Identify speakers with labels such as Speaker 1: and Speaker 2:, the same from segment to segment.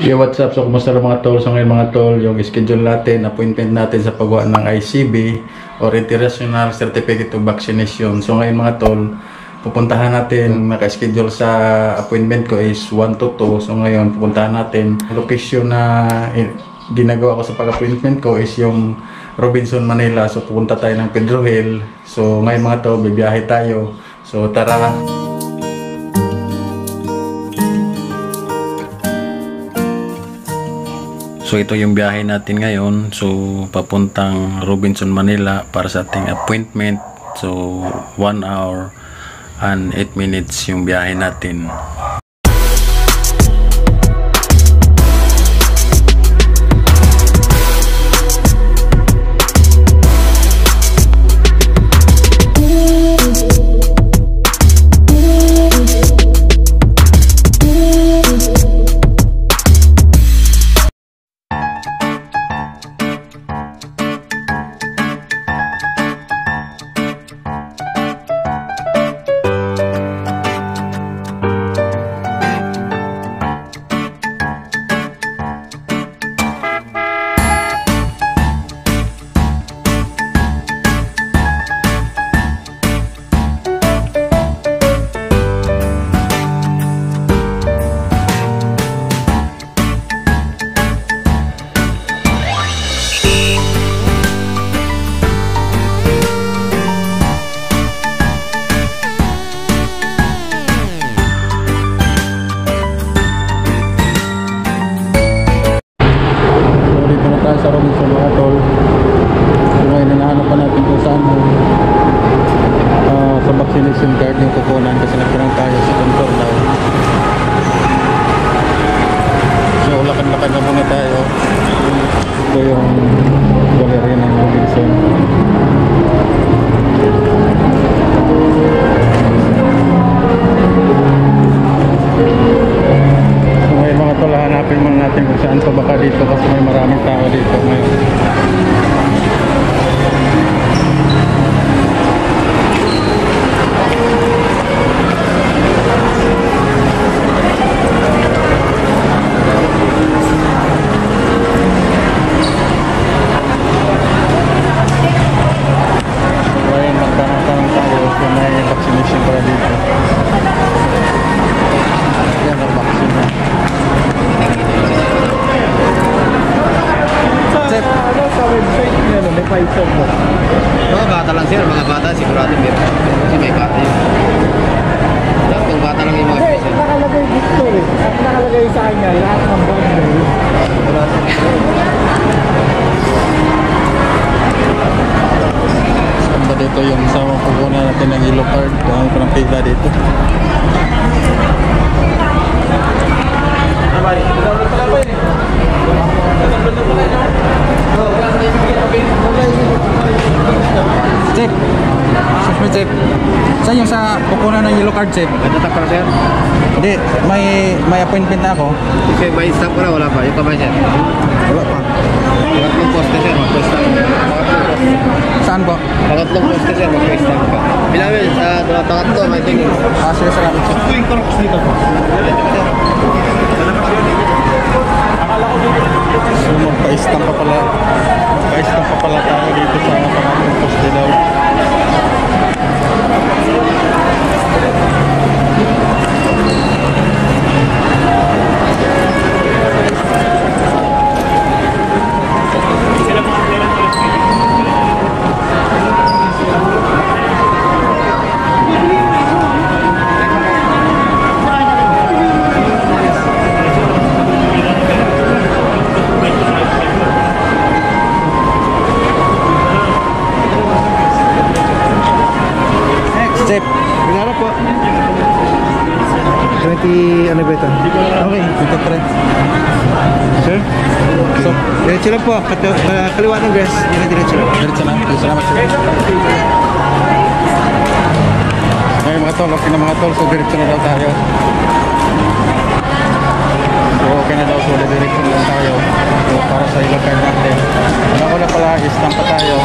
Speaker 1: Yo, what's up? So, kumusta na mga tol? So, ngayon mga tol, yung schedule natin, appointment natin sa paggawa ng ICB or International Certificate of Vaccination. So, ngayon mga tol, pupuntahan natin, naka-schedule sa appointment ko is 1 to 2. So, ngayon, pupuntahan natin. Location na ginagawa ko sa pag-appointment ko is yung Robinson, Manila. So, pupunta tayo ng Pedro Hill. So, ngayon mga tol, bibiyahe tayo. So, tara! So ito yung biyahe natin ngayon. So papuntang Robinson, Manila para sa ating appointment. So 1 hour and 8 minutes yung biyahe natin. Sa Robinson mga tol. So ngayon hinahanap pa natin kung saan sa vaccination card yung kukunan kasi nagkurang tayo sa control daw. So lakad-lakad na muna tayo. Ito yung gallery ng Robinson. Mga tol, hanapin muna natin kung saan pa baka dito kasi may maraming tao dito ngayon. Ngayon magtanong tayo kung may vaccination para dito. Yan ang vaccine na. Sa website niya, may Pfizer mo.
Speaker 2: Mga bata lang sir, mga bata sigurado meron. Kasi may bata yun. Lahat bata lang yung mga Pfizer.
Speaker 3: Nakalagay dito eh. Nakalagay sa kanya, lahat ng bundle.
Speaker 1: Saan ba dito yung sa kukunan natin ng yellow card? Kung ko ng pila dito.
Speaker 3: Chip. Super Chip. Saan yung sa kukunan ng yellow card, Chip?
Speaker 2: Ganda para sir.
Speaker 3: Hindi, may appointment na ako.
Speaker 2: Kasi may stamp ko na, wala pa. Yung kamay sir.
Speaker 3: Wala pa.
Speaker 2: Pangatlong poste sir, mag-stamp.
Speaker 3: Saan po?
Speaker 2: Pangatlong poste sir, mag-stamp ka. Bilawin, sa pangatlo, may tingin.
Speaker 3: Sige, salamat, Chip.
Speaker 1: So magpa-stamp pa pala. Magpa-stamp pa pala tayo dito sa pangatlong poste daw.
Speaker 3: Chip.
Speaker 2: Binarap po. 20, ano ba ito?
Speaker 3: Okay, dito pa rin.
Speaker 2: Sir?
Speaker 3: So,
Speaker 2: Diretso lang po. Kaliwa ng dress. Diretso lang.
Speaker 1: Diretso na. Salamat sir. Ngayon mga tol, okay na mga tol. So diretso na daw tayo. So okay na daw. So diretso na daw tayo. So para sa yellow card natin. Una na pala, stamp pa tayo.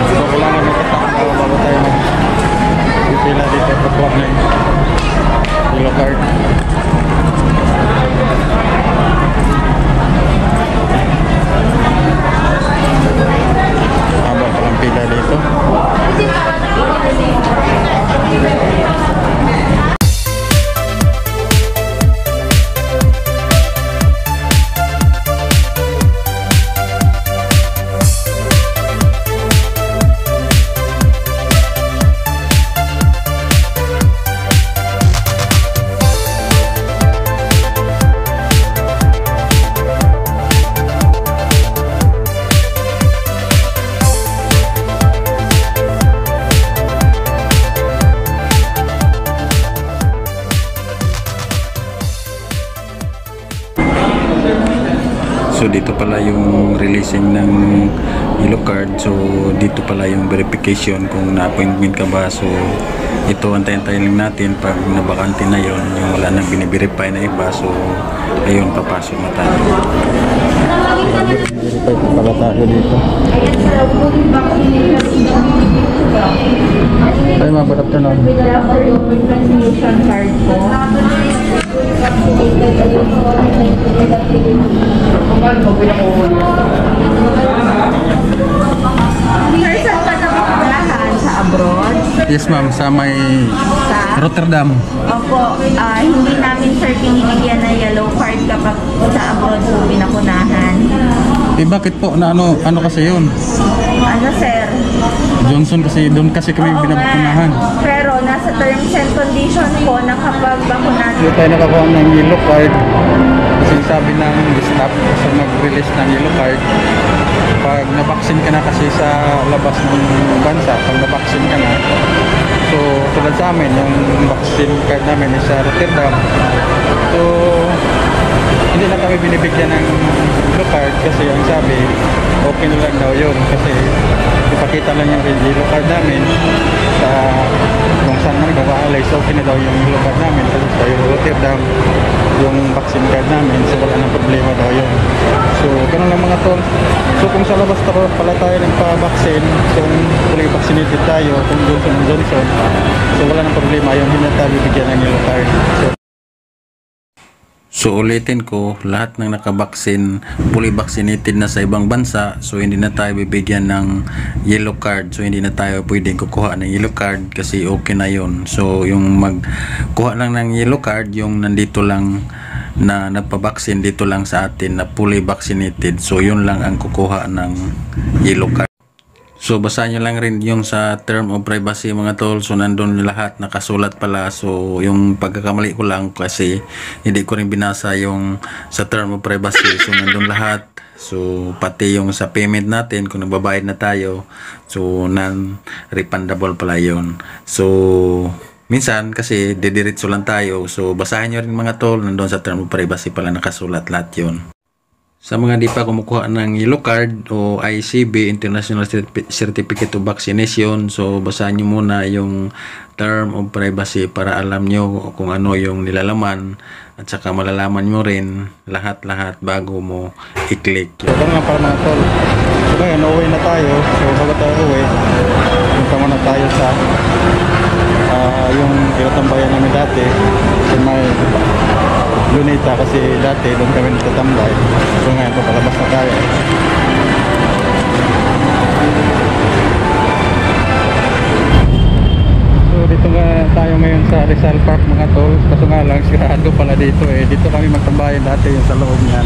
Speaker 1: So kailangan may katakang daw bago tayo mag-pila dito. Pagkuha na yung yellow card. So dito pala yung releasing ng yellow card. So dito pala yung verification kung na-appointment ka ba. So ito antayin-tayin lang natin pag nabakante na yon, yung wala nang biniverify na iba. So ayun, papasok na tayo. Verify pala tayo dito. Ay, ma, good afternoon.
Speaker 4: Vaccination card po. Sir, saan ka napupuntahan? Sa abroad?
Speaker 1: Yes ma'am, sa may
Speaker 4: Sa?
Speaker 1: Rotterdam.
Speaker 4: Opo, hindi namin sir binibigyan na yellow card kapag sa abroad po pinakunahan.
Speaker 1: Eh bakit po na ano kasi yun?
Speaker 4: Ano sir?
Speaker 1: Johnson kasi doon kasi kami
Speaker 4: Oo
Speaker 1: binabakunahan.
Speaker 4: nga. Pero nasa terms and conditions po na kapag bakunahan.
Speaker 1: Hindi tayo nakakuha ng yellow card. Kasi sabi ng staff sa mag-release ng yellow card, pag nabaksin ka na kasi sa labas ng bansa, pag nabaksin ka na, so tulad sa amin, yung vaccine card namin is sa Rotterdam. So hindi na kami binibigyan ng yellow card kasi ang sabi, okay na lang daw yun kasi ipakita lang yung yellow card namin sa kung saan man nagpapaalay. So okay na daw yung yellow card namin kasi sa Rotterdam yung vaccine card namin, so wala nang problema daw yun. So ganun lang mga tol. So kung sa labas pala tayo nagpa-vaccine, so kung fully vaccinated tayo, kung Johnson & Johnson, so wala nang problema yun, hindi na tayo bibigyan ng yellow card. So ulitin ko, lahat ng nakabaksin, fully vaccinated na sa ibang bansa, so hindi na tayo bibigyan ng yellow card. So hindi na tayo pwedeng kukuha ng yellow card kasi okay na yon. So yung magkuha lang ng yellow card, yung nandito lang na nagpabaksin dito lang sa atin na fully vaccinated. So yun lang ang kukuha ng yellow card. So basahin nyo lang rin yung sa term of privacy mga tol. So nandun lahat nakasulat pala. So yung pagkakamali ko lang kasi hindi ko rin binasa yung sa term of privacy. So nandun lahat. So pati yung sa payment natin kung nagbabayad na tayo, so non-refundable pala yun. So minsan kasi didiretso lang tayo. So basahin nyo rin mga tol, nandun sa term of privacy pala nakasulat lahat yun. Sa mga di pa kumukuha ng yellow card o ICB, International Certificate of Vaccination, so basahin nyo muna yung term of privacy para alam nyo kung ano yung nilalaman at saka malalaman mo rin lahat-lahat bago mo i-click. So ito nga para mga tol. So ngayon, uwi na tayo. So bago tayo uwi, punta muna tayo sa yung tinatambayan namin dati. So may Luneta kasi dati doon kami natatambay. So ngayon papalabas na tayo. So dito nga tayo ngayon sa Rizal Park mga tol. Kaso nga lang sirado pala dito eh. Dito kami magtambayan dati yung sa loob niyan.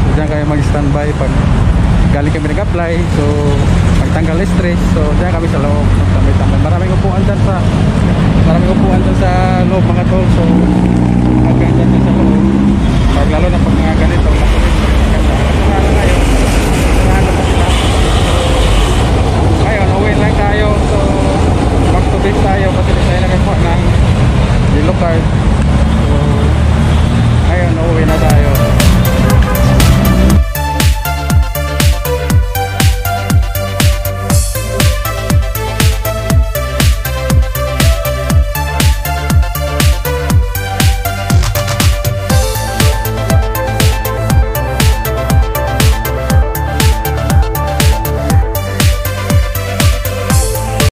Speaker 1: So dyan kayo mag-standby pag galing kami nag-apply. So magtanggal stress. So dyan kami sa loob magtambay-tambay. Maraming upuan dyan sa loob mga tol. So magkailan din sa loob. Lalo na pag